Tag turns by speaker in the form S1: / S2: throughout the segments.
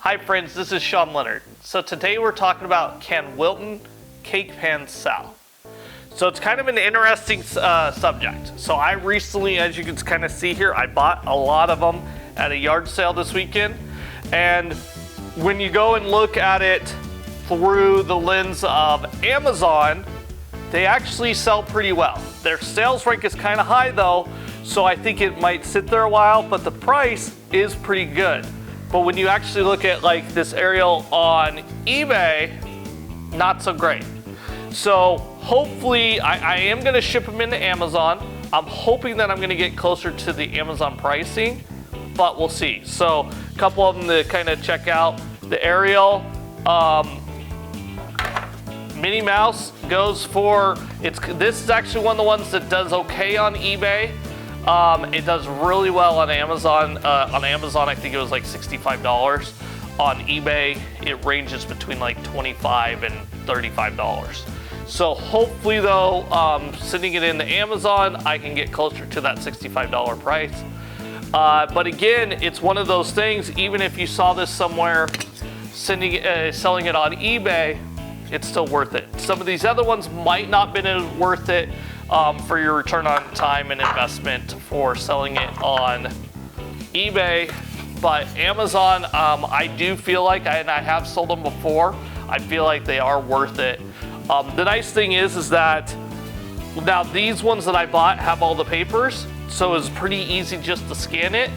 S1: Hi friends, this is Leonard. So today we're talking about, can Wilton Cake Pans sell? So it's kind of an interesting subject. So I recently, as you can kind of see here, I bought a lot of them at a yard sale this weekend. And when you go and look at it through the lens of Amazon, they actually sell pretty well. Their sales rank is kind of high though, so I think it might sit there a while, but the price is pretty good. But when you actually look at like this aerial on eBay, not so great. So hopefully, I am gonna ship them into Amazon. I'm hoping that I'm gonna get closer to the Amazon pricing, but we'll see. So a couple of them to kind of check out. The aerial, Minnie Mouse goes for, this is actually one of the ones that does okay on eBay. It does really well on Amazon. I think it was like $65. On eBay, it ranges between like $25 and $35. So hopefully though, sending it into Amazon, I can get closer to that $65 price. But again, it's one of those things, even if you saw this somewhere selling it on eBay, it's still worth it. Some of these other ones might not have been worth it for your return on time and investment for selling it on eBay, but Amazon, I do feel like, and I have sold them before, I feel like they are worth it. The nice thing is that now these ones that I bought have all the papers, so it's pretty easy just to scan it,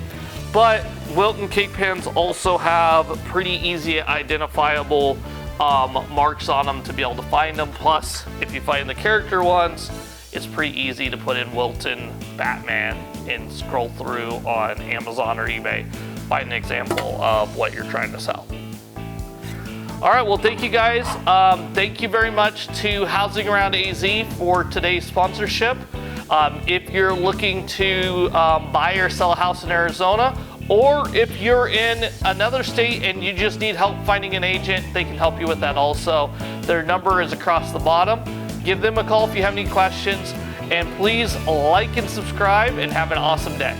S1: but Wilton Cake Pans also have pretty easy identifiable marks on them to be able to find them. Plus, if you find the character ones, it's pretty easy to put in Wilton Batman and scroll through on Amazon or eBay, find an example of what you're trying to sell. All right, well, thank you guys. Thank you very much to Housing Around AZ for today's sponsorship. If you're looking to buy or sell a house in Arizona, or if you're in another state and you just need help finding an agent, they can help you with that also. Their number is across the bottom. Give them a call if you have any questions, and please like and subscribe and have an awesome day.